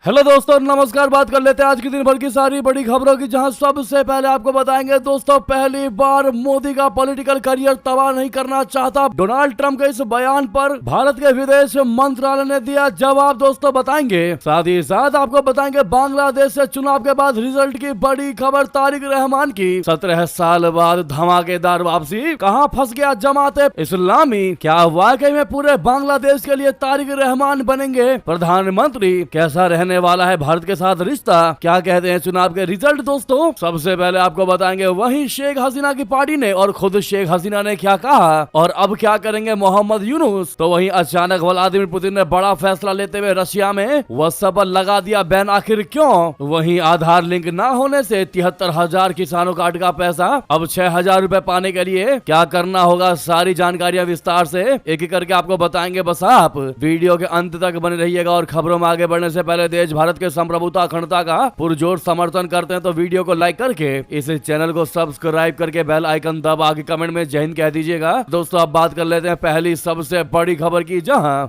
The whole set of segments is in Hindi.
हेलो दोस्तों, नमस्कार। बात कर लेते हैं आज की दिन भर की सारी बड़ी खबरों की, जहां सबसे पहले आपको बताएंगे दोस्तों, पहली बार मोदी का पॉलिटिकल करियर तबाह नहीं करना चाहता डोनाल्ड ट्रंप के इस बयान पर भारत के विदेश मंत्रालय ने दिया जवाब। दोस्तों बताएंगे, साथ ही साथ आपको बताएंगे बांग्लादेश से चुनाव के बाद रिजल्ट की बड़ी खबर। तारिक रहमान की 17 साल बाद धमाकेदार वापसी। कहां फंस गया जमाते इस्लामी? क्या वाकई में पूरे बांग्लादेश के लिए तारिक रहमान बनेंगे प्रधानमंत्री? कैसा रहने वाला है भारत के साथ रिश्ता? क्या कहते हैं चुनाव के रिजल्ट? दोस्तों सबसे पहले आपको बताएंगे वहीं शेख हसीना की पार्टी ने और खुद शेख हसीना ने क्या कहा और अब क्या करेंगे मोहम्मद यूनुस। तो वहीं अचानक व्लादिमीर पुतिन ने बड़ा फैसला लेते हुए रशिया में व्हाट्सएप पर लगा दिया बैन। आखिर क्यों? वहीं आधार लिंक न होने से 73,000 किसानों का अटका पैसा अब 6,000 रुपए पाने के लिए क्या करना होगा? सारी जानकारियां विस्तार से एक एक करके आपको बताएंगे। बस आप वीडियो के अंत तक बने रहिएगा और खबरों में आगे बढ़ने से पहले देश भारत के संप्रभुता अखंडता का पुरजोर समर्थन करते हैं तो वीडियो को लाइक करके इस चैनल को सब्सक्राइब करके बेल आइकन दबा के कमेंट में जय हिंद कह दीजिएगा। दोस्तों अब बात कर लेते हैं पहली सबसे बड़ी खबर की, जहां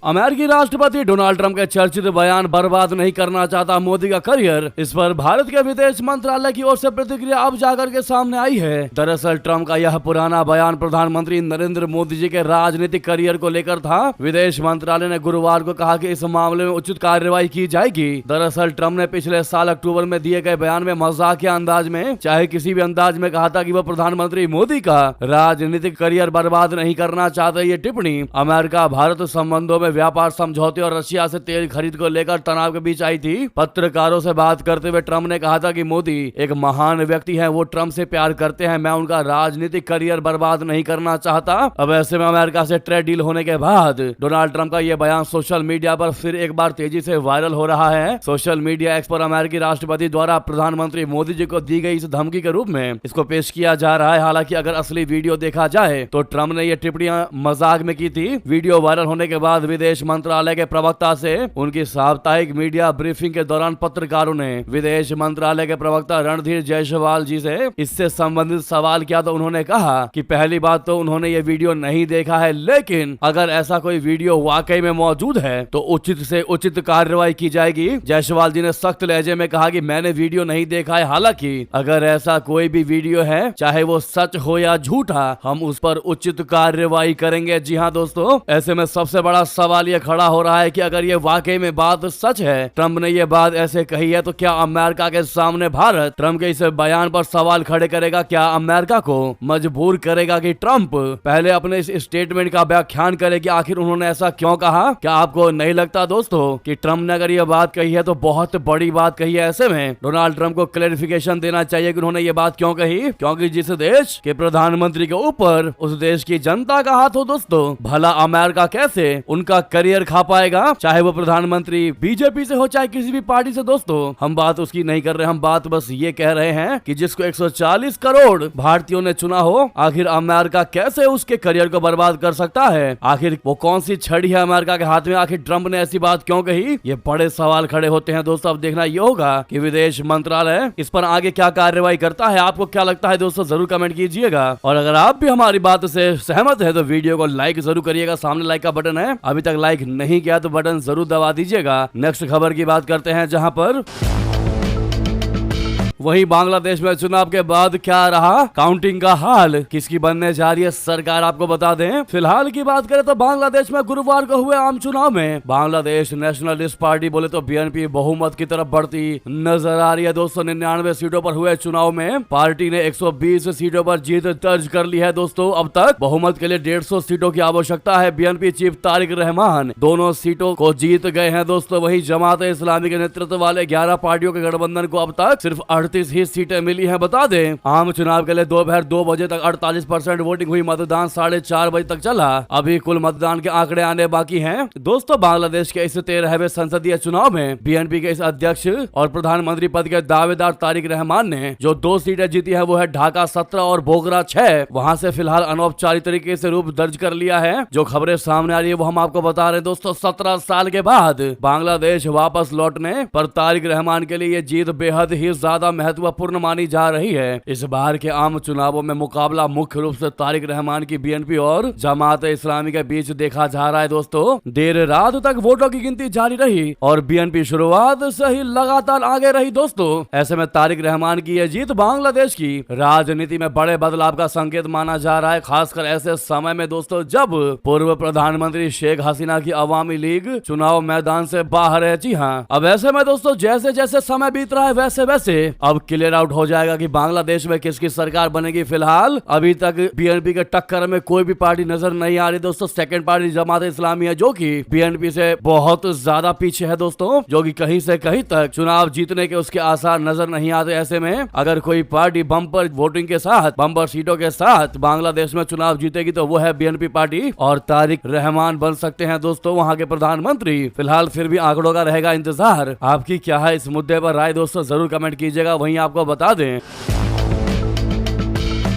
अमेरिकी राष्ट्रपति डोनाल्ड ट्रंप के चर्चित बयान बर्बाद नहीं करना चाहता मोदी का करियर। इस पर भारत के विदेश मंत्रालय की ओर से प्रतिक्रिया अब जाकर के सामने आई है। दरअसल ट्रंप का यह पुराना बयान प्रधानमंत्री नरेंद्र मोदी जी के राजनीतिक करियर को लेकर था। विदेश मंत्रालय ने गुरुवार को कहा कि इस मामले में उचित कार्रवाई की जाएगी। दरअसल ट्रंप ने पिछले साल अक्टूबर में दिए गए बयान में मजाकिया अंदाज में, चाहे किसी भी अंदाज में, कहा था कि वह प्रधानमंत्री मोदी का राजनीतिक करियर बर्बाद नहीं करना चाहते। ये टिप्पणी अमेरिका भारत संबंधों में व्यापार समझौते और रशिया से तेल खरीद को लेकर तनाव के बीच आई थी। पत्रकारों से बात करते हुए ट्रंप ने कहा था कि मोदी एक महान व्यक्ति हैं, वो ट्रंप से प्यार करते हैं, मैं उनका राजनीतिक करियर बर्बाद नहीं करना चाहता। अब ऐसे में अमेरिका से ट्रेड डील होने के बाद डोनाल्ड ट्रंप का यह बयान सोशल मीडिया पर फिर एक बार तेजी से वायरल हो रहा है। सोशल मीडिया एक्स पर अमेरिकी राष्ट्रपति द्वारा प्रधानमंत्री मोदी जी को दी गई इस धमकी के रूप में इसको पेश किया जा रहा है। हालांकि अगर असली वीडियो देखा जाए तो ट्रंप ने यह टिप्पणियां मजाक में की थी। वीडियो वायरल होने के बाद विदेश मंत्रालय के प्रवक्ता से उनकी साप्ताहिक मीडिया ब्रीफिंग के दौरान पत्रकारों ने विदेश मंत्रालय के प्रवक्ता रणधीर जायसवाल जी से इससे संबंधित सवाल किया तो उन्होंने कहा कि पहली बात तो उन्होंने ये वीडियो नहीं देखा है, लेकिन अगर ऐसा कोई वीडियो वाकई में मौजूद है तो उचित से उचित कार्रवाई की जाएगी। जायसवाल जी ने सख्त लहजे में कहा कि मैंने वीडियो नहीं देखा है, हालांकि अगर ऐसा कोई भी वीडियो है, चाहे वो सच हो या झूठा, हम उस पर उचित कार्रवाई करेंगे। जी हाँ दोस्तों, ऐसे में सबसे बड़ा सवाल ये खड़ा हो रहा है कि अगर ये वाकई में बात सच है, ट्रंप ने ये बात ऐसे कही है, तो क्या अमेरिका के सामने भारत ट्रंप के इस बयान पर सवाल खड़े करेगा? क्या अमेरिका को मजबूर करेगा कि ट्रंप पहले अपने इस स्टेटमेंट का व्याख्यान करे कि आखिर उन्होंने ऐसा क्यों कहा? क्या आपको नहीं लगता दोस्तों कि ट्रंप ने अगर ये बात कही है तो बहुत बड़ी बात कही है? ऐसे में डोनाल्ड ट्रंप को क्लैरिफिकेशन देना चाहिए कि उन्होंने ये बात क्यों कही, क्योंकि जिस देश के प्रधानमंत्री के ऊपर उस देश की जनता का हाथ हो दोस्तों, भला अमेरिका कैसे उनका करियर खा पाएगा, चाहे वो प्रधानमंत्री बीजेपी से हो चाहे किसी भी पार्टी से। दोस्तों हम बात उसकी नहीं कर रहे, हम बात बस ये कह रहे हैं कि जिसको 140 करोड़ भारतीयों ने चुना हो, आखिर अमेरिका कैसे उसके करियर को बर्बाद कर सकता है? आखिर वो कौन सी छड़ी है अमेरिका के हाथ में? आखिर ट्रंप ने ऐसी बात क्यों कही? ये बड़े सवाल खड़े होते हैं दोस्तों। अब देखना ये होगा कि विदेश मंत्रालय इस पर आगे क्या कार्रवाई करता है। आपको क्या लगता है दोस्तों, जरूर कमेंट कीजिएगा। और अगर आप भी हमारी बात से सहमत है तो वीडियो को लाइक जरूर करिएगा। सामने लाइक का बटन है, अभी तक लाइक नहीं किया तो बटन जरूर दबा दीजिएगा। नेक्स्ट खबर की बात करते हैं, जहां पर वहीं बांग्लादेश में चुनाव के बाद क्या रहा काउंटिंग का हाल, किसकी बनने जा रही है सरकार, आपको बता दें। फिलहाल की बात करें तो बांग्लादेश में गुरुवार को हुए आम चुनाव में बांग्लादेश नेशनलिस्ट पार्टी बोले तो बीएनपी बहुमत की तरफ बढ़ती नजर आ रही है। 299 सीटों पर हुए चुनाव में पार्टी ने 120 सीटों पर जीत दर्ज कर ली है। दोस्तों अब तक बहुमत के लिए 150 सीटों की आवश्यकता है। बीएनपी चीफ तारिक रहमान दोनों सीटों को जीत गए हैं। दोस्तों वही जमात इस्लामी के नेतृत्व वाले 11 पार्टियों के गठबंधन को अब तक सिर्फ 38 ही सीटें मिली हैं। बता दें आम चुनाव के लिए दोपहर 2 बजे तक 48% वोटिंग हुई। मतदान 4:30 बजे तक चला। अभी कुल मतदान के आंकड़े आने बाकी हैं। दोस्तों बांग्लादेश के इस 13वें संसदीय चुनाव में बीएनपी के इस अध्यक्ष और प्रधानमंत्री पद के दावेदार तारिक रहमान ने जो 2 सीटें जीती है वो है ढाका 17 और बोगरा 6। वहां से फिलहाल अनौपचारिक तरीके से रूप दर्ज कर लिया है। जो खबरें सामने आ रही है वो हम आपको बता रहे हैं। दोस्तों 17 साल के बाद बांग्लादेश वापस लौटने पर तारिक रहमान के लिए ये जीत बेहद ही ज्यादा महत्वपूर्ण मानी जा रही है। इस बार के आम चुनावों में मुकाबला मुख्य रूप से तारिक रहमान की बीएनपी और जमात इस्लामी के बीच देखा जा रहा है दोस्तों। देर रात तक वोटों की गिनती जारी रही और बीएनपी शुरुआत से ही लगातार आगे रही दोस्तों। ऐसे में तारिक रहमान की यह जीत बांग्लादेश की राजनीति में बड़े बदलाव का संकेत माना जा रहा है, खासकर ऐसे समय में दोस्तों जब पूर्व प्रधानमंत्री शेख हसीना की अवामी लीग चुनाव मैदान से बाहर है। जी हाँ, अब ऐसे में दोस्तों जैसे जैसे समय बीत रहा है वैसे वैसे अब क्लियर आउट हो जाएगा कि बांग्लादेश में किसकी सरकार बनेगी। फिलहाल अभी तक बीएनपी के टक्कर में कोई भी पार्टी नजर नहीं आ रही दोस्तों। सेकंड पार्टी जमात इस्लामी है जो कि बीएनपी से बहुत ज्यादा पीछे है दोस्तों, जो कि कहीं से कहीं तक चुनाव जीतने के उसके आसार नजर नहीं आते। ऐसे में अगर कोई पार्टी बम्पर वोटिंग के साथ, बम्पर सीटों के साथ बांग्लादेश में चुनाव जीतेगी तो वो है बीएनपी पार्टी और तारिक रहमान बन सकते हैं दोस्तों वहां के प्रधानमंत्री। फिलहाल फिर भी आंकड़ों का रहेगा इंतजार। आपकी क्या है इस मुद्दे पर राय दोस्तों, जरूर कमेंट कीजिएगा। वहीं आपको बता दें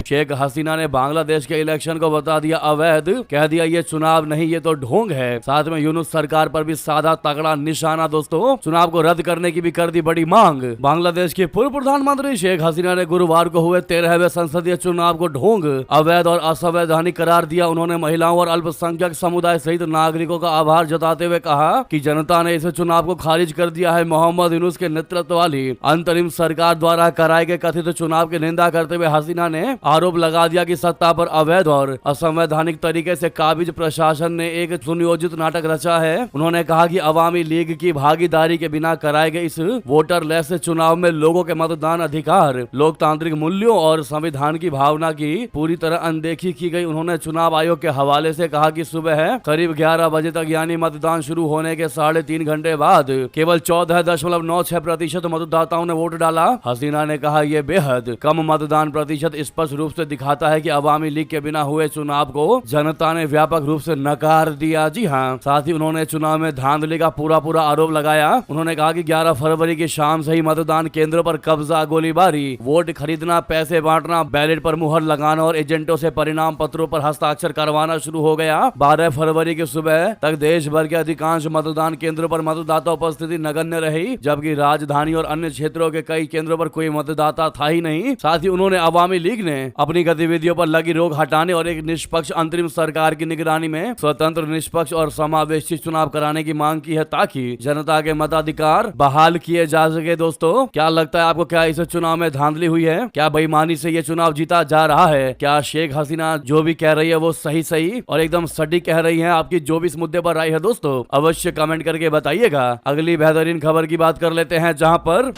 शेख हसीना ने बांग्लादेश के इलेक्शन को बता दिया अवैध, कह दिया ये चुनाव नहीं ये तो ढोंग है। साथ में यूनुस सरकार पर भी साधा तगड़ा निशाना दोस्तों, चुनाव को रद्द करने की भी कर दी बड़ी मांग। बांग्लादेश के पूर्व प्रधानमंत्री शेख हसीना ने गुरुवार को हुए 13वें संसदीय चुनाव को ढोंग, अवैध और असंवैधानिक करार दिया। उन्होंने महिलाओं और अल्पसंख्यक समुदाय सहित नागरिकों का आभार जताते हुए कहा कि जनता ने इस चुनाव को खारिज कर दिया है। मोहम्मद यूनुस के नेतृत्व वाली अंतरिम सरकार द्वारा कराए गए कथित चुनाव की निंदा करते हुए हसीना ने आरोप लगा दिया कि सत्ता पर अवैध और असंवैधानिक तरीके से काबिज प्रशासन ने एक सुनियोजित नाटक रचा है। उन्होंने कहा कि अवामी लीग की भागीदारी के बिना कराए गए इस वोटर लेस चुनाव में लोगों के मतदान अधिकार, लोकतांत्रिक मूल्यों और संविधान की भावना की पूरी तरह अनदेखी की गई। उन्होंने चुनाव आयोग के हवाले से कहा कि सुबह करीब 11 बजे तक यानी मतदान शुरू होने के 3.5 घंटे बाद केवल 14.96% मतदाताओं ने वोट डाला। हसीना ने कहा यह बेहद कम मतदान प्रतिशत स्पष्ट रूप से दिखाता है कि अवामी लीग के बिना हुए चुनाव को जनता ने व्यापक रूप से नकार दिया। जी हाँ, साथ ही उन्होंने चुनाव में धांधली का पूरा आरोप लगाया। उन्होंने कहा कि 11 फरवरी की शाम से ही मतदान केंद्रों पर कब्जा, गोलीबारी, वोट खरीदना, पैसे बांटना, बैलेट पर मुहर लगाना और एजेंटों से परिणाम पत्रों पर हस्ताक्षर करवाना शुरू हो गया। 12 फरवरी की सुबह तक देश भर के अधिकांश मतदान केंद्रों पर मतदाता उपस्थिति नगण्य रही, जबकि राजधानी और अन्य क्षेत्रों के कई केंद्रों पर कोई मतदाता था ही नहीं। साथ ही उन्होंने अवामी लीग ने अपनी गतिविधियों पर लगी रोक हटाने और एक निष्पक्ष अंतरिम सरकार की निगरानी में स्वतंत्र, निष्पक्ष और समावेशी चुनाव कराने की मांग की है ताकि जनता के मताधिकार बहाल किए जा सके। दोस्तों क्या लगता है आपको, क्या इस चुनाव में धांधली हुई है? क्या बेईमानी से ये चुनाव जीता जा रहा है? क्या शेख हसीना जो भी कह रही है वो सही और एकदम सटीक कह रही है? आपकी जो भी इस मुद्दे पर राय है दोस्तों अवश्य कमेंट करके बताइएगा। अगली बेहतरीन खबर की बात कर लेते हैं, जहां पर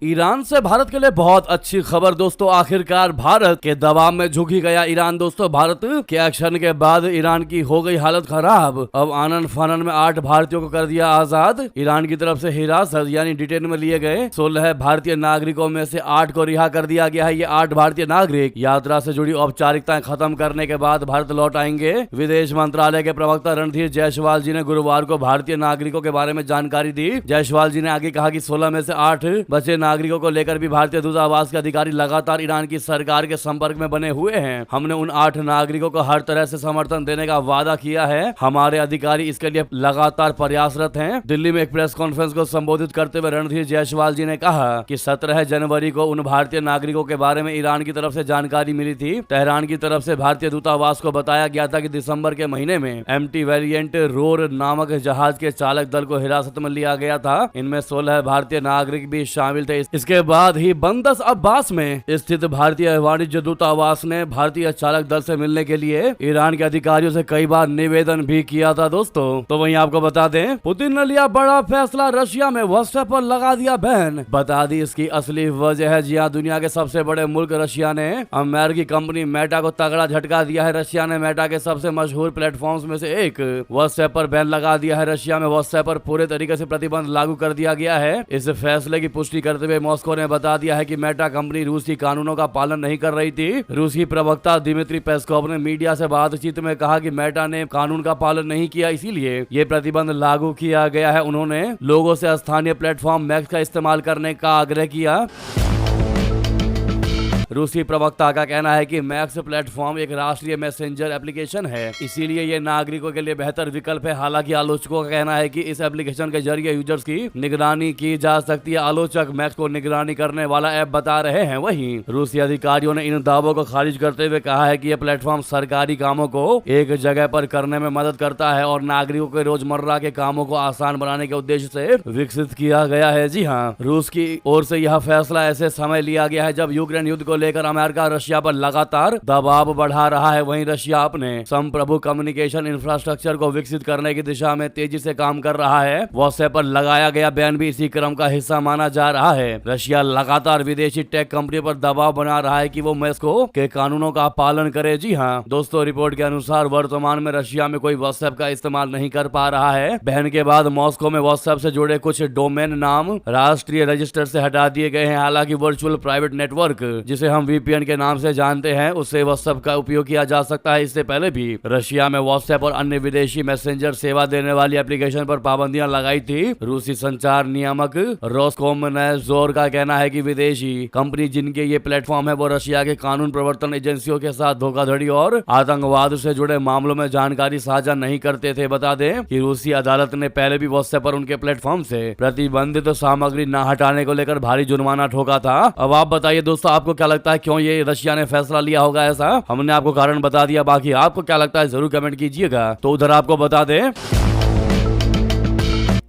ईरान से भारत के लिए बहुत अच्छी खबर दोस्तों। आखिरकार भारत के दबाव में झुकी गया ईरान दोस्तों। भारत के एक्शन के बाद ईरान की हो गई हालत खराब। अब आनन फानन में 8 भारतीयों को कर दिया आजाद। ईरान की तरफ से हिरासत यानी डिटेन में लिए गए 16 भारतीय नागरिकों में से 8 को रिहा कर दिया गया है। ये 8 भारतीय नागरिक यात्रा से जुड़ी औपचारिकताएं खत्म करने के बाद भारत लौट आएंगे। विदेश मंत्रालय के प्रवक्ता रणधीर जायसवाल जी ने गुरुवार को भारतीय नागरिकों के बारे में जानकारी दी। जायसवाल जी ने आगे कहा कि 16 में से 8 बचे नागरिकों को लेकर भी भारतीय दूतावास के अधिकारी लगातार ईरान की सरकार के संपर्क में बने हुए हैं। हमने उन 8 नागरिकों को हर तरह से समर्थन देने का वादा किया है। हमारे अधिकारी इसके लिए लगातार प्रयासरत हैं। दिल्ली में एक प्रेस कॉन्फ्रेंस को संबोधित करते हुए रणधीर जायसवाल जी ने कहा कि 17 जनवरी को उन भारतीय नागरिकों के बारे में ईरान की तरफ से जानकारी मिली थी। तेहरान की तरफ से भारतीय दूतावास को बताया गया था कि दिसंबर के महीने में एमटी वेरिएंट रोर नामक जहाज के चालक दल को हिरासत में लिया गया था। इनमें 16 भारतीय नागरिक भी शामिल थे। इसके बाद ही बंदस अब्बास में स्थित भारतीय वाणिज्य दूतावास ने भारतीय चालक दल से मिलने के लिए ईरान के अधिकारियों से कई बार निवेदन भी किया था दोस्तों। तो वहीं आपको बता दें, पुतिन ने लिया बड़ा फैसला, रशिया में व्हाट्सएप पर लगा दिया बैन। बता दी इसकी असली वजह है। जी हाँ, दुनिया के सबसे बड़े मुल्क रशिया ने अमेरिकी कंपनी मेटा को तगड़ा झटका दिया है। रशिया ने मेटा के सबसे मशहूर प्लेटफॉर्म्स में से एक व्हाट्सएप पर बैन लगा दिया है। रशिया में व्हाट्सएप पर पूरे तरीके से प्रतिबंध लागू कर दिया गया है। इस फैसले की पुष्टि करते हुए मॉस्को ने बता दिया है कि मेटा कंपनी रूसी कानूनों का पालन नहीं कर रही थी। रूसी प्रवक्ता दिमित्री पेस्कोव ने मीडिया से बातचीत में कहा कि मेटा ने कानून का पालन नहीं किया, इसीलिए ये प्रतिबंध लागू किया गया है। उन्होंने लोगों से स्थानीय प्लेटफॉर्म मैक्स का इस्तेमाल करने का आग्रह किया। रूसी प्रवक्ता का कहना है कि मैक्स प्लेटफॉर्म एक राष्ट्रीय मैसेंजर एप्लीकेशन है, इसीलिए ये नागरिकों के लिए बेहतर विकल्प है। हालांकि आलोचकों का कहना है कि इस एप्लीकेशन के जरिए यूजर्स की निगरानी की जा सकती है। आलोचक मैक्स को निगरानी करने वाला ऐप बता रहे हैं। वहीं रूसी अधिकारियों ने इन दावों को खारिज करते हुए कहा है कि यह प्लेटफॉर्म सरकारी कामों को एक जगह पर करने में मदद करता है और नागरिकों के रोजमर्रा के कामों को आसान बनाने के उद्देश्य से विकसित किया गया है। जी हाँ, रूस की ओर से यह फैसला ऐसे समय लिया गया है जब यूक्रेन युद्ध को लेकर अमेरिका रशिया पर लगातार दबाव बढ़ा रहा है। वहीं रशिया अपने संप्रभु कम्युनिकेशन इंफ्रास्ट्रक्चर को विकसित करने की दिशा में तेजी से काम कर रहा है। व्हाट्सएप पर लगाया गया बैन भी इसी क्रम का हिस्सा माना जा रहा है। रशिया लगातार विदेशी टेक कंपनी पर दबाव बना रहा है कि वो मॉस्को के कानूनों का पालन करे। जी हाँ दोस्तों, रिपोर्ट के अनुसार वर्तमान में रशिया में कोई व्हाट्सएप का इस्तेमाल नहीं कर पा रहा है। बैन के बाद मॉस्को में व्हाट्सएप से जुड़े कुछ डोमेन नाम राष्ट्रीय रजिस्टर से हटा दिए गए हैं। हालांकि वर्चुअल प्राइवेट नेटवर्क, जिसे हम वीपीएन के नाम से जानते हैं, उससे व्हाट्सएप का उपयोग किया जा सकता है। इससे पहले भी रशिया में व्हाट्सएप और अन्य विदेशी मैसेंजर सेवा देने वाली एप्लीकेशन पर पाबंदियां लगाई थी। रूसी संचार नियामक रोस्कोमनadzor का कहना है कि विदेशी कंपनी जिनके ये प्लेटफॉर्म है वो रशिया के कानून प्रवर्तन एजेंसियों के साथ धोखाधड़ी और आतंकवाद से जुड़े मामलों में जानकारी साझा नहीं करते थे। बता दें कि रूसी अदालत ने पहले भी व्हाट्सएप पर उनके प्लेटफॉर्म से प्रतिबंधित सामग्री न हटाने को लेकर भारी जुर्माना ठोका था। अब आप बताइए दोस्तों, आपको क्या लगता है क्यों ये रशिया ने फैसला लिया होगा ऐसा? हमने आपको कारण बता दिया, बाकी आपको क्या लगता है जरूर कमेंट कीजिएगा। तो उधर आपको बता दें,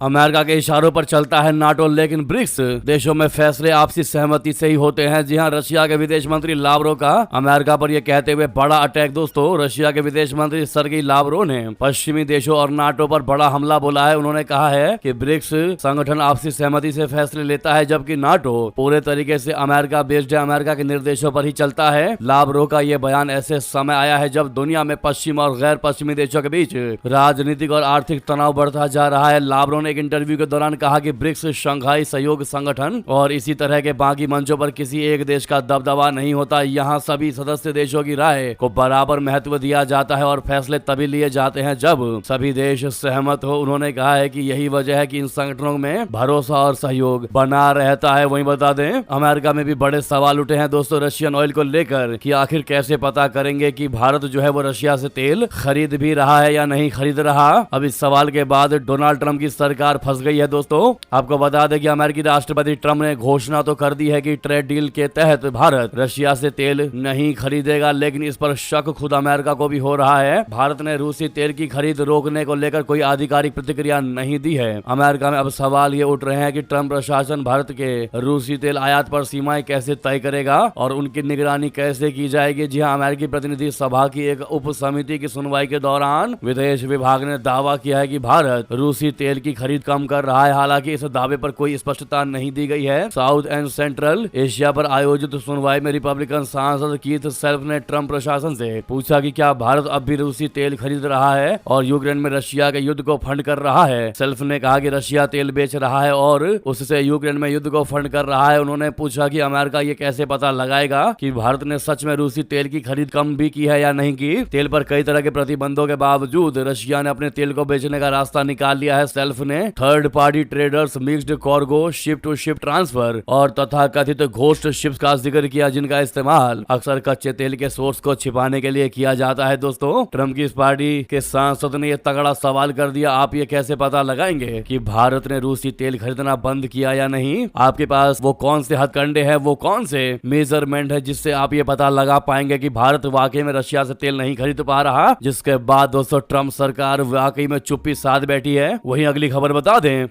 अमेरिका के इशारों पर चलता है नाटो, लेकिन ब्रिक्स देशों में फैसले आपसी सहमति से ही होते हैं। जी हां, रशिया के विदेश मंत्री लावरोव का अमेरिका पर यह कहते हुए बड़ा अटैक। दोस्तों, रशिया के विदेश मंत्री सर्गेई लावरोव ने पश्चिमी देशों और नाटो पर बड़ा हमला बोला है। उन्होंने कहा है कि ब्रिक्स संगठन आपसी सहमति से फैसले लेता है, जबकि नाटो पूरे तरीके से अमेरिका बेस्ड है, अमेरिका के निर्देशों पर ही चलता है। लावरोव का यह बयान ऐसे समय आया है जब दुनिया में पश्चिम और गैर पश्चिमी देशों के बीच राजनीतिक और आर्थिक तनाव बढ़ता जा रहा है। लावरोव एक इंटरव्यू के दौरान कहा कि ब्रिक्स शंघाई सहयोग संगठन और इसी तरह के बाकी मंचों पर किसी एक देश का दबदबा नहीं होता। यहाँ सभी सदस्य देशों की राय को बराबर महत्व दिया जाता है और फैसले तभी लिए जाते हैं जब सभी देश सहमत हो। उन्होंने कहा है कि यही वजह है कि इन संगठनों में भरोसा और सहयोग बना रहता है। वहीं बता दें, अमेरिका में भी बड़े सवाल उठे हैं दोस्तों रशियन ऑयल को लेकर कि आखिर कैसे पता करेंगे कि भारत जो है वो रशिया से तेल खरीद भी रहा है या नहीं खरीद रहा। अब इस सवाल के बाद डोनाल्ड ट्रंप की सरकार फंस गई है। दोस्तों, आपको बता दें कि अमेरिकी राष्ट्रपति ट्रंप ने घोषणा तो कर दी है कि ट्रेड डील के तहत भारत रशिया से तेल नहीं खरीदेगा, लेकिन इस पर शक खुद अमेरिका को भी हो रहा है। भारत ने रूसी तेल की खरीद रोकने को लेकर कोई आधिकारिक प्रतिक्रिया नहीं दी है। अमेरिका में अब सवाल ये उठ रहे हैं कि ट्रंप प्रशासन भारत के रूसी तेल आयात पर सीमाएं कैसे तय करेगा और उनकी निगरानी कैसे की जाएगी। जी हाँ, अमेरिकी प्रतिनिधि सभा की एक उप समिति की सुनवाई के दौरान विदेश विभाग ने दावा किया है कि भारत रूसी तेल की खरीद कम कर रहा है। हालांकि इस दावे पर कोई स्पष्टता नहीं दी गई है। साउथ एंड सेंट्रल एशिया पर आयोजित सुनवाई में रिपब्लिकन सांसद कीथ सेल्फ ने ट्रंप प्रशासन से पूछा कि क्या भारत अब भी रूसी तेल खरीद रहा है और यूक्रेन में रशिया के युद्ध को फंड कर रहा है। सेल्फ ने कहा कि रशिया तेल बेच रहा है और उससे यूक्रेन में युद्ध को फंड कर रहा है। उन्होंने पूछा कि अमेरिका ये कैसे पता लगाएगा कि भारत ने सच में रूसी तेल की खरीद कम भी की है या नहीं की। तेल पर कई तरह के प्रतिबंधों के बावजूद रशिया ने अपने तेल को बेचने का रास्ता निकाल लिया है। सेल्फ ने third party traders, mixed cargo, ship to ship transfer और तथा कथित घोस्ट शिप्स का जिक्र किया, जिनका इस्तेमाल अक्सर कच्चे तेल के सोर्स को छिपाने के लिए किया जाता है। दोस्तों, ट्रंप की इस पार्टी के सांसद ने यह तगड़ा सवाल कर दिया, आप ये कैसे पता लगाएंगे कि भारत ने रूसी तेल खरीदना बंद किया या नहीं? आपके पास वो कौन से हथकंडे हैं, वो कौन से मेजरमेंट है जिससे आप ये पता लगा पाएंगे कि भारत वाकई में रशिया से तेल नहीं खरीद पा रहा? जिसके बाद दोस्तों ट्रंप सरकार वाकई में चुप्पी साध बैठी है। वहीं अगली खबर बता दें,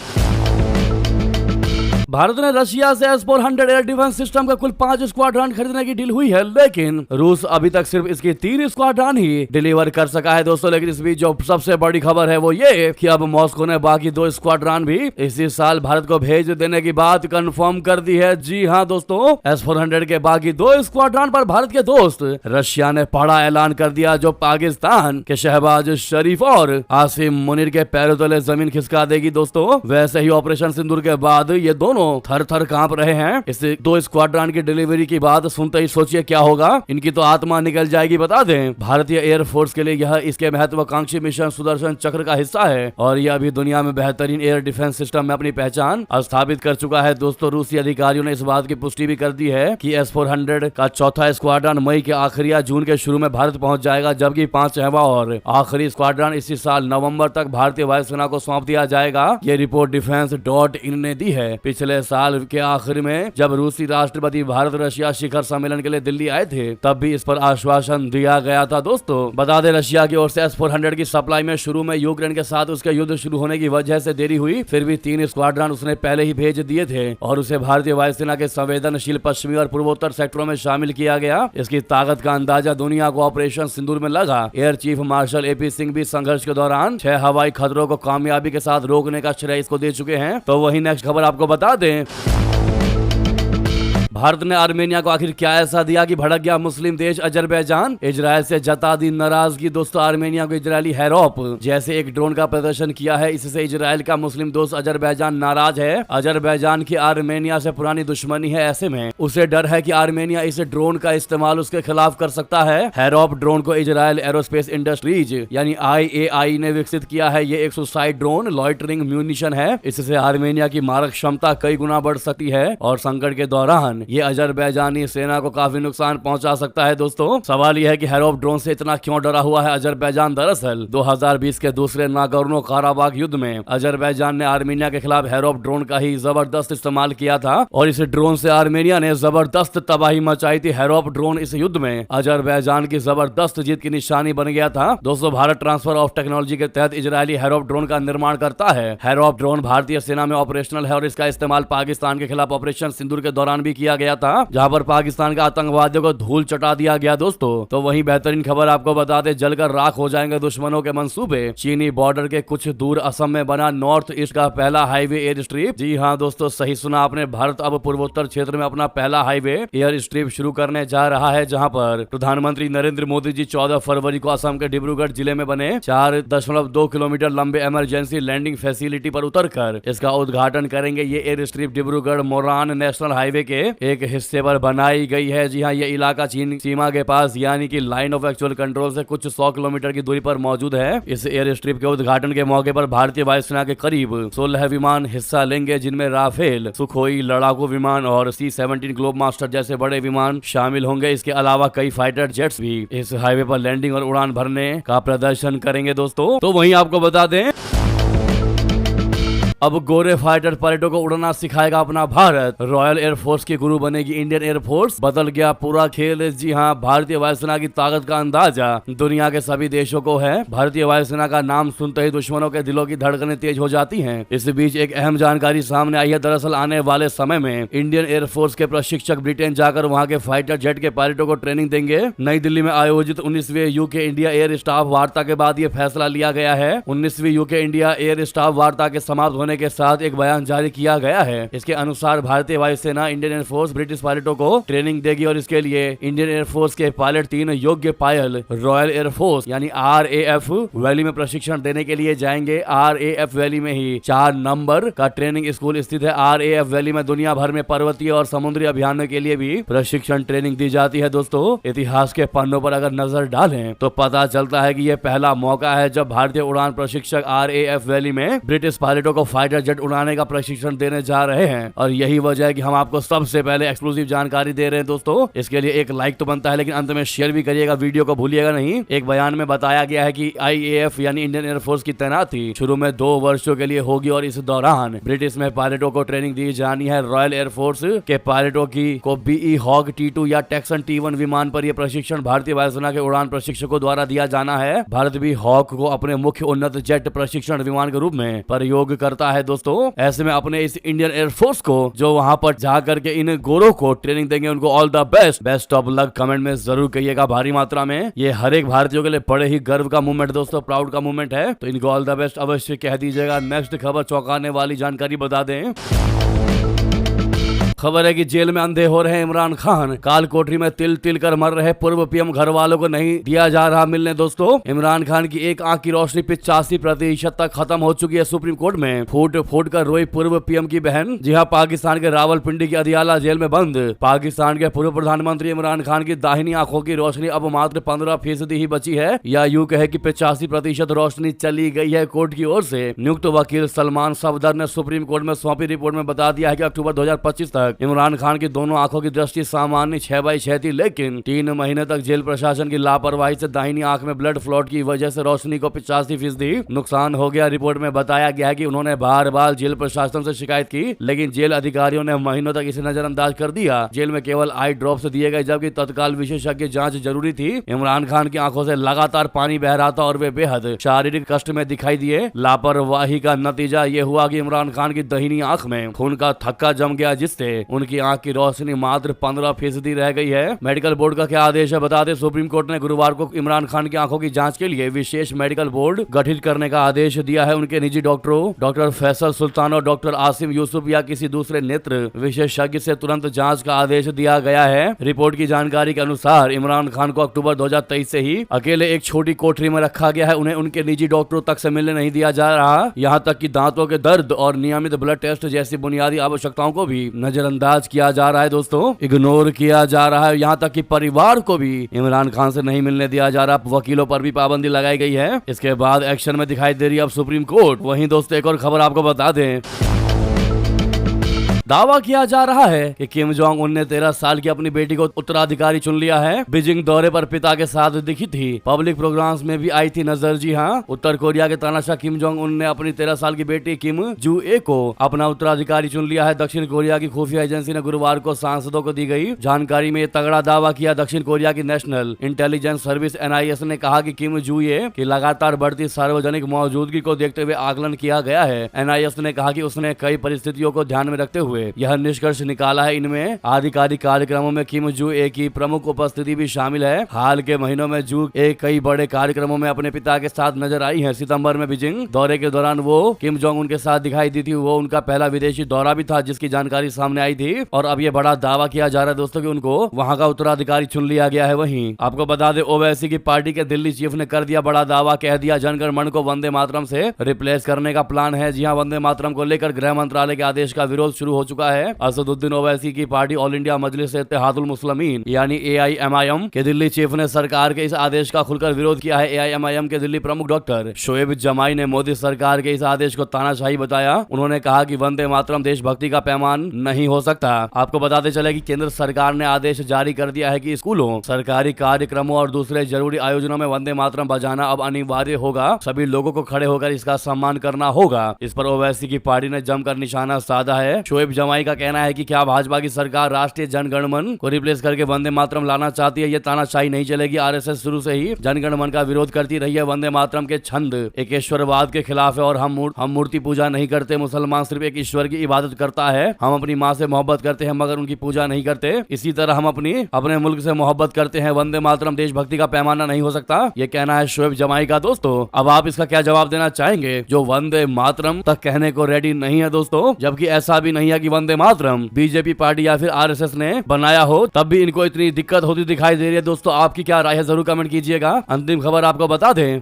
भारत ने रशिया से S-400 एयर डिफेंस सिस्टम का कुल 5 स्क्वाड्रन खरीदने की डील हुई है, लेकिन रूस अभी तक सिर्फ इसकी 3 स्क्वाड्रन ही डिलीवर कर सका है दोस्तों। लेकिन इस बीच जो सबसे बड़ी खबर है वो ये कि अब मॉस्को ने बाकी 2 स्क्वाड्रन भी इसी साल भारत को भेज देने की बात कंफर्म कर दी है। जी हाँ दोस्तों, S-400 के बाकी 2 स्क्वाड्रन पर भारत के दोस्त रशिया ने बड़ा ऐलान कर दिया, जो पाकिस्तान के शहबाज शरीफ और आसिम मुनीर के पैरों तले जमीन खिसका देगी। दोस्तों, वैसे ही ऑपरेशन सिंदूर के बाद ये दोनों थर थर कांप रहे हैं। इस 2 स्क्वाड्रन की डिलीवरी की बात सुनते ही सोचिए क्या होगा, इनकी तो आत्मा निकल जाएगी। बता दें, भारतीय एयरफोर्स के लिए यह इसके महत्वाकांक्षी मिशन सुदर्शन चक्र का हिस्सा है और यह अभी दुनिया में बेहतरीन एयर डिफेंस सिस्टम में अपनी पहचान स्थापित कर चुका है। दोस्तों, रूसी अधिकारियों ने इस बात की पुष्टि भी कर दी है कि S-400 का चौथा स्क्वाड्रन मई के आखिरी या जून के शुरू में भारत पहुंच जाएगा, जबकि 5वां और आखिरी स्क्वाड्रन इसी साल नवंबर तक भारतीय वायुसेना को सौंप दिया जाएगा। ये रिपोर्ट defense.in ने दी है। पिछले साल के आखिर में जब रूसी राष्ट्रपति भारत रशिया शिखर सम्मेलन के लिए दिल्ली आए थे, तब भी इस पर आश्वासन दिया गया था। दोस्तों, बता दें, रशिया की ओर से S-400 की सप्लाई में शुरू में यूक्रेन के साथ उसके युद्ध शुरू होने की वजह से देरी हुई, फिर भी 3 स्क्वाड्रन उसने पहले ही भेज दिए थे और उसे भारतीय वायुसेना के संवेदनशील पश्चिमी और पूर्वोत्तर सेक्टरों में शामिल किया गया। इसकी ताकत का अंदाजा दुनिया को ऑपरेशन सिंदूर में लगा। Air chief marshal AP Singh भी संघर्ष के दौरान 6 हवाई खतरों को कामयाबी के साथ रोकने का श्रेय इसको दे चुके हैं। तो वही नेक्स्ट खबर आपको बता दें, भारत ने आर्मेनिया को आखिर क्या ऐसा दिया कि भड़क गया मुस्लिम देश अजरबैजान। इजराइल से जता दी नाराजगी। दोस्तों, आर्मेनिया को इजरायली हैरोप जैसे एक ड्रोन का प्रदर्शन किया है। इससे इजराइल का मुस्लिम दोस्त अजरबैजान नाराज है। अजरबैजान की आर्मेनिया से पुरानी दुश्मनी है, ऐसे में उसे डर है कि आर्मेनिया इस ड्रोन का इस्तेमाल उसके खिलाफ कर सकता है। हैरोप ड्रोन को इजराइल एरोस्पेस इंडस्ट्रीज यानी IAI ने विकसित किया है। ये एक सुसाइड ड्रोन लॉइटरिंग म्यूनिशन है। इससे आर्मेनिया की मारक क्षमता कई गुना बढ़ सकती है और संकट के दौरान ये अजरबैजानी सेना को काफी नुकसान पहुंचा सकता है। दोस्तों, सवाल यह है कि हैरोप ड्रोन से इतना क्यों डरा हुआ है अजरबैजान। दरअसल 2020 के दूसरे नागोर्नो काराबाख युद्ध में अजरबैजान ने आर्मेनिया के खिलाफ हैरोप ड्रोन का ही जबरदस्त इस्तेमाल किया था और इस ड्रोन से आर्मेनिया ने जबरदस्त तबाही मचाई थी। हैरोप ड्रोन इस युद्ध में अजरबैजान की जबरदस्त जीत की निशानी बन गया था। दोस्तों, भारत ट्रांसफर ऑफ टेक्नोलॉजी के तहत इजरायली हैरोप ड्रोन का निर्माण करता है। हैरोप ड्रोन भारतीय सेना में ऑपरेशनल है और इसका इस्तेमाल पाकिस्तान के खिलाफ ऑपरेशन सिंदूर के दौरान भी किया गया था, जहां पर पाकिस्तान के आतंकवादियों को धूल चटा दिया गया। दोस्तों, तो वहीं बेहतरीन खबर आपको बता दें, जलकर राख हो जाएंगे दुश्मनों के मंसूबे। चीनी बॉर्डर के कुछ दूर असम में बना नॉर्थ ईस्ट का पहला हाईवे एयर स्ट्रिप। जी हां दोस्तों, सही सुना आपने, भारत अब पूर्वोत्तर क्षेत्र में अपना पहला हाईवे एयर स्ट्रिप शुरू करने जा रहा है, जहां पर प्रधानमंत्री नरेंद्र मोदी जी 14 फरवरी को असम के डिब्रूगढ़ जिले में बने 4.2 किलोमीटर लंबे इमरजेंसी लैंडिंग फैसिलिटी पर उतरकर इसका उद्घाटन करेंगे। ये air strip Dibrugarh Moran national highway के एक हिस्से पर बनाई गई है। जी हाँ, ये इलाका चीन सीमा के पास यानी कि लाइन ऑफ एक्चुअल कंट्रोल से कुछ 100 किलोमीटर की दूरी पर मौजूद है। इस एयर स्ट्रिप के उद्घाटन के मौके पर भारतीय वायुसेना के करीब 16 विमान हिस्सा लेंगे, जिनमें राफेल, सुखोई लड़ाकू विमान और C-17 ग्लोब मास्टर जैसे बड़े विमान शामिल होंगे। इसके अलावा कई फाइटर जेट्स भी इस हाईवे पर लैंडिंग और उड़ान भरने का प्रदर्शन करेंगे। दोस्तों, तो वहीं आपको बता दें, अब गोरे फाइटर पायलटों को उड़ना सिखाएगा अपना भारत। रॉयल एयरफोर्स की गुरु बनेगी इंडियन एयरफोर्स। बदल गया पूरा खेल। जी हाँ, भारतीय वायुसेना की ताकत का अंदाजा दुनिया के सभी देशों को है। भारतीय वायुसेना का नाम सुनते ही दुश्मनों के दिलों की धड़कनें तेज हो जाती हैं। इस बीच एक अहम जानकारी सामने आई है। दरअसल आने वाले समय में इंडियन एयरफोर्स के प्रशिक्षक ब्रिटेन जाकर वहाँ के फाइटर जेट के पायलटों को ट्रेनिंग देंगे। नई दिल्ली में आयोजित 19वीं यूके इंडिया एयर स्टाफ वार्ता के बाद ये फैसला लिया गया है। 19वीं यूके इंडिया एयर स्टाफ वार्ता के समाप्त होने के साथ एक बयान जारी किया गया है। इसके अनुसार भारतीय वायुसेना इंडियन एयरफोर्स ब्रिटिश पायलटों को ट्रेनिंग देगी और इसके लिए इंडियन एयरफोर्स के पायलट 3 योग्य पायलट रॉयल एयरफोर्स यानी RAF वैली में प्रशिक्षण देने के लिए जाएंगे। RAF वैली में ही 4 नंबर का ट्रेनिंग स्कूल स्थित है। RAF वैली में दुनिया भर में पर्वतीय और समुद्री अभियानों के लिए भी प्रशिक्षण ट्रेनिंग दी जाती है। दोस्तों, इतिहास के पन्नों पर अगर नजर डालें तो पता चलता है कि यह पहला मौका है जब भारतीय उड़ान प्रशिक्षक RAF वैली में ब्रिटिश पायलटों को फाइटर जेट उड़ाने का प्रशिक्षण देने जा रहे हैं और यही वजह है कि हम आपको सबसे पहले एक्सक्लूसिव जानकारी दे रहे हैं। दोस्तों, इसके लिए एक लाइक तो बनता है, लेकिन अंत में शेयर भी करिएगा, वीडियो को भूलिएगा नहीं। एक बयान में बताया गया है कि IAF यानी इंडियन एयरफोर्स की तैनाती शुरू में 2 वर्षों के लिए होगी और इस दौरान ब्रिटिश में पायलटों को ट्रेनिंग दी जानी है। रॉयल एयरफोर्स के पायलटों की को BE हॉग T2 या टेक्सन T1 विमान पर यह प्रशिक्षण भारतीय वायुसेना के उड़ान प्रशिक्षकों द्वारा दिया जाना है। भारत भी हॉक को अपने मुख्य उन्नत जेट प्रशिक्षण विमान के रूप में प्रयोग करता है। दोस्तों, ऐसे में अपने इस इंडियन एयरफोर्स को जो वहां पर जाकर के इन गोरों को ट्रेनिंग देंगे, उनको all the best of luck comment में जरूर कहिएगा भारी मात्रा में। ये हर एक भारतीयों के लिए बड़े ही गर्व का मूवमेंट दोस्तों, प्राउड का मूवमेंट है, तो इनको ऑल द बेस्ट अवश्य कह दीजिएगा। नेक्स्ट खबर चौंकाने वाली जानकारी बता दें, खबर है कि जेल में अंधे हो रहे इमरान खान। काल कोठरी में तिल तिल कर मर रहे पूर्व पीएम घर वालों को नहीं दिया जा रहा मिलने। दोस्तों, इमरान खान की एक आंख की रोशनी 85% तक खत्म हो चुकी है सुप्रीम कोर्ट में। फूट फूट कर रोई पूर्व पीएम की बहन। जी हां, पाकिस्तान के रावलपिंडी की अदियाला जेल में बंद पाकिस्तान के पूर्व प्रधानमंत्री इमरान खान की दाहिनी आंखों की रोशनी अब मात्र 15% ही बची है, या यूं कहे कि 85% रोशनी चली गई है। कोर्ट की ओर से नियुक्त वकील सलमान सफदर ने सुप्रीम कोर्ट में सौंपी रिपोर्ट में बता दिया है कि अक्टूबर 2025 तक इमरान खान की दोनों आंखों की दृष्टि सामान्य 6/6 थी, लेकिन 3 महीने तक जेल प्रशासन की लापरवाही से दाहिनी आंख में ब्लड फ्लॉट की वजह से रोशनी को 85% नुकसान हो गया। रिपोर्ट में बताया गया है कि उन्होंने बार बार जेल प्रशासन से शिकायत की, लेकिन जेल अधिकारियों ने महीनों तक इसे नजरअंदाज कर दिया। जेल में केवल आई ड्रॉप्स दिए गए, जबकि तत्काल विशेषज्ञ जांच जरूरी थी। इमरान खान की आंखों से लगातार पानी बह रहा था और वे बेहद शारीरिक कष्ट में दिखाई दिए। लापरवाही का नतीजा ये हुआ कि इमरान खान की दाहिनी आंख में खून का थक्का जम गया, जिससे उनकी आंख की रोशनी मात्र 15% रह गई है। मेडिकल बोर्ड का क्या आदेश है बता दें। सुप्रीम कोर्ट ने गुरुवार को इमरान खान की आंखों की जांच के लिए विशेष मेडिकल बोर्ड गठित करने का आदेश दिया है। उनके निजी डॉक्टरों डॉक्टर फैसल सुल्तान और डॉक्टर आसिम यूसुफ या किसी दूसरे नेत्र विशेषज्ञ से तुरंत जांच का आदेश दिया गया है। रिपोर्ट की जानकारी के अनुसार इमरान खान को अक्टूबर 2023 से ही अकेले एक छोटी कोठरी में रखा गया है। उन्हें उनके निजी डॉक्टरों तक से मिलने नहीं दिया जा रहा, यहाँ तक कि दांतों के दर्द और नियमित ब्लड टेस्ट जैसी बुनियादी आवश्यकताओं को भी नजरअंदाज किया जा रहा है। दोस्तों, इग्नोर किया जा रहा है। यहाँ तक कि परिवार को भी इमरान खान से नहीं मिलने दिया जा रहा। वकीलों पर भी पाबंदी लगाई गई है। इसके बाद एक्शन में दिखाई दे रही है अब सुप्रीम कोर्ट। वहीं दोस्तों, एक और खबर आपको बता दें। दावा किया जा रहा है कि किम जोंग उन ने 13 साल की अपनी बेटी को उत्तराधिकारी चुन लिया है। बीजिंग दौरे पर पिता के साथ दिखी थी, पब्लिक प्रोग्राम्स में भी आई थी नजर। जी हां, उत्तर कोरिया के तानाशाह किम जोंग उन ने अपनी 13 साल की बेटी किम जू ए को अपना उत्तराधिकारी चुन लिया है। दक्षिण कोरिया की खुफिया एजेंसी ने गुरुवार को सांसदों को दी गई जानकारी में तगड़ा दावा किया। दक्षिण कोरिया की नेशनल इंटेलिजेंस सर्विस NIS ने कहा कि किम जू ए की लगातार बढ़ती सार्वजनिक मौजूदगी को देखते हुए आकलन किया गया है। NIS ने कहा कि उसने कई परिस्थितियों को ध्यान में रखते हुए यह निष्कर्ष निकाला है। इनमें आधिकारिक कार्यक्रमों में किम जू ए की प्रमुख उपस्थिति भी शामिल है। हाल के महीनों में जू ए कई बड़े कार्यक्रमों में अपने पिता के साथ नजर आई है। सितंबर में बीजिंग दौरे के दौरान वो किम जोंग उनके साथ दिखाई दी थी। वो उनका पहला विदेशी दौरा भी था, जिसकी जानकारी सामने आई थी। और अब ये बड़ा दावा किया जा रहा है दोस्तों कि उनको वहां का उत्तराधिकारी चुन लिया गया है। वहीं आपको बता दें, ओवैसी की पार्टी के दिल्ली चीफ ने कर दिया बड़ा दावा। कह दिया जनगण मन को वंदे मातरम से रिप्लेस करने का प्लान है। जी हाँ, वंदे मातरम को लेकर गृह मंत्रालय के आदेश का विरोध शुरू हो चुका है। असदुद्दीन ओवैसी की पार्टी ऑल इंडिया मजलिस इत्तेहादुल मुस्लिमीन यानी AIMIM के दिल्ली चीफ ने सरकार के इस आदेश का खुलकर विरोध किया है। AIMIM के दिल्ली प्रमुख डॉक्टर शोएब जमाई ने मोदी सरकार के इस आदेश को तानाशाही बताया। उन्होंने कहा कि वंदे मातरम देशभक्ति का पैमान नहीं हो सकता। आपको बताते चले कि केंद्र सरकार ने आदेश जारी कर दिया है कि स्कूलों, सरकारी कार्यक्रमों और दूसरे जरूरी आयोजनों में वंदे मातरम बजाना अब अनिवार्य होगा। सभी लोगों को खड़े होकर इसका सम्मान करना होगा। इस पर ओवैसी की पार्टी ने जमकर निशाना साधा है। शोएब जमाई का कहना है कि क्या भाजपा की सरकार राष्ट्रीय जनगणमन को रिप्लेस करके वंदे मातरम लाना चाहती है। ये तानाशाही नहीं चलेगी। RSS शुरू से ही जनगणमन का विरोध करती रही है। वंदे मातरम के छंद एकेश्वरवाद के खिलाफ है और हम मूर्ति पूजा नहीं करते। मुसलमान सिर्फ एक ईश्वर की इबादत करता है। हम अपनी माँ से मोहब्बत करते हैं मगर उनकी पूजा नहीं करते। इसी तरह हम अपने मुल्क से मोहब्बत करते हैं। वंदे मातरम देशभक्ति का पैमाना नहीं हो सकता। ये कहना है शोएब जमाई का। दोस्तों, अब आप इसका क्या जवाब देना चाहेंगे जो वंदे मातरम तक कहने को रेडी नहीं है दोस्तों? जबकि ऐसा भी नहीं है कि वंदे मातरम बीजेपी पार्टी या फिर RSS ने बनाया हो, तब भी इनको इतनी दिक्कत होती दिखाई दे रही है। दोस्तों, आपकी क्या राय है जरूर कमेंट कीजिएगा। अंतिम खबर आपको बता दें।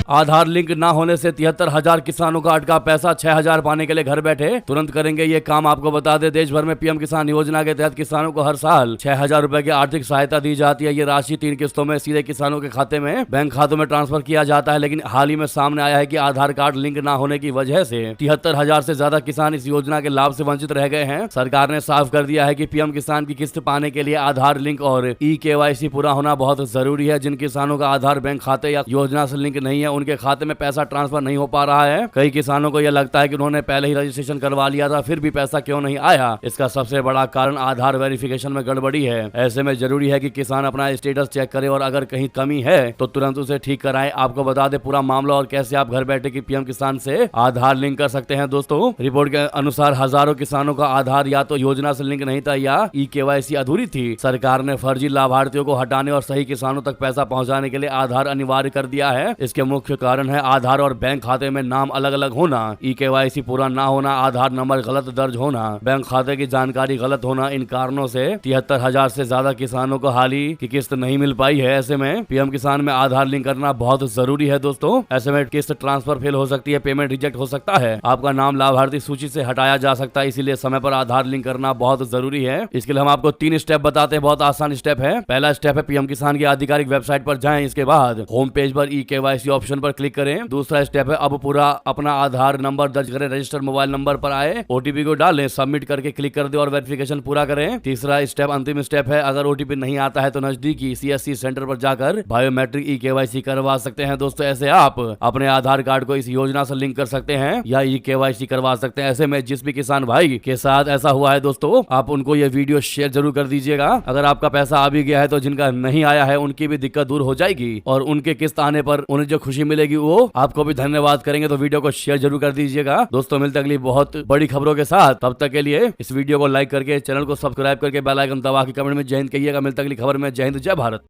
आधार लिंक ना होने से 73,000 किसानों का अटका पैसा 6,000 पाने के लिए घर बैठे तुरंत करेंगे ये काम। आपको बता दें, देश भर में PM किसान योजना के तहत किसानों को हर साल 6,000 रुपए की आर्थिक सहायता दी जाती है। ये राशि 3 किस्तों में सीधे किसानों के खाते में, बैंक खातों में ट्रांसफर किया जाता है। लेकिन हाल ही में सामने आया है कि आधार कार्ड लिंक ना होने की वजह से 73,000 से ज्यादा किसान इस योजना के लाभ से वंचित रह गए हैं। सरकार ने साफ कर दिया है कि PM किसान की किस्त पाने के लिए आधार लिंक और eKYC पूरा होना बहुत जरूरी है। जिन किसानों का आधार बैंक खाते या योजना से लिंक नहीं है, उनके खाते में पैसा ट्रांसफर नहीं हो पा रहा है। कई किसानों को यह लगता है कि उन्होंने पहले ही रजिस्ट्रेशन करवा लिया था, फिर भी पैसा क्यों नहीं आया। इसका सबसे बड़ा कारण आधार वेरिफिकेशन में गड़बड़ी है। ऐसे में जरूरी है कि किसान अपना स्टेटस चेक करे और अगर कहीं कमी है तो तुरंत उसे ठीक कराएं। आपको बता दें पूरा मामला और कैसे आप घर बैठे की PM किसान से आधार लिंक कर सकते हैं। दोस्तों, रिपोर्ट के अनुसार हजारों किसानों का आधार या तो योजना से लिंक नहीं था या eKYC अधूरी थी। सरकार ने फर्जी लाभार्थियों को हटाने और सही किसानों तक पैसा पहुंचाने के लिए आधार अनिवार्य कर दिया है। इसके मुख्य मुख्य कारण है आधार और बैंक खाते में नाम अलग अलग होना, ई-केवाईसी पूरा ना होना, आधार नंबर गलत दर्ज होना, बैंक खाते की जानकारी गलत होना। इन कारणों से 73,000 से ज्यादा किसानों को हाल ही की किस्त नहीं मिल पाई है। ऐसे में पीएम किसान में आधार लिंक करना बहुत जरूरी है दोस्तों। ऐसे में किस्त ट्रांसफर फेल हो सकती है, पेमेंट रिजेक्ट हो सकता है, आपका नाम लाभार्थी सूची से हटाया जा सकता है। इसीलिए समय पर आधार लिंक करना बहुत जरूरी है। इसके लिए हम आपको 3 स्टेप बताते हैं, बहुत आसान स्टेप है। पहला स्टेप है पीएम किसान की आधिकारिक वेबसाइट पर जाएं, इसके बाद होम पेज पर ई-केवाईसी ऑप्शन पर क्लिक करें। दूसरा स्टेप है अब पूरा अपना आधार नंबर दर्ज करें, रजिस्टर्ड मोबाइल नंबर पर आए, ओटीपी को डालें, सबमिट करके क्लिक कर दे और वेरिफिकेशन पूरा करें। तीसरा स्टेप अंतिम स्टेप है, अगर ओटीपी नहीं आता है तो नजदीकी सीएससी सेंटर पर जाकर बायोमेट्रिक ई-केवाईसी करवा सकते हैं दोस्तों। ऐसे आप अपने आधार कार्ड को इस योजना से लिंक कर सकते हैं या ई-केवाईसी करवा सकते हैं। ऐसे में जिस भी किसान भाई के साथ ऐसा हुआ है दोस्तों, आप उनको ये वीडियो शेयर जरूर कर दीजिएगा। अगर आपका पैसा आ भी गया है तो जिनका नहीं आया है उनकी भी दिक्कत दूर हो जाएगी और उनके किस्त आने पर उन्हें जो खुशी मिलेगी वो आपको भी धन्यवाद करेंगे। तो वीडियो को शेयर जरूर कर दीजिएगा दोस्तों। मिलते अगली बहुत बड़ी खबरों के साथ, तब तक के लिए इस वीडियो को लाइक करके, चैनल को सब्सक्राइब करके, बेल आइकन दबा के कमेंट में जय हिंद कहिएगा। मिलते अगली खबर में। जय हिंद, जय भारत।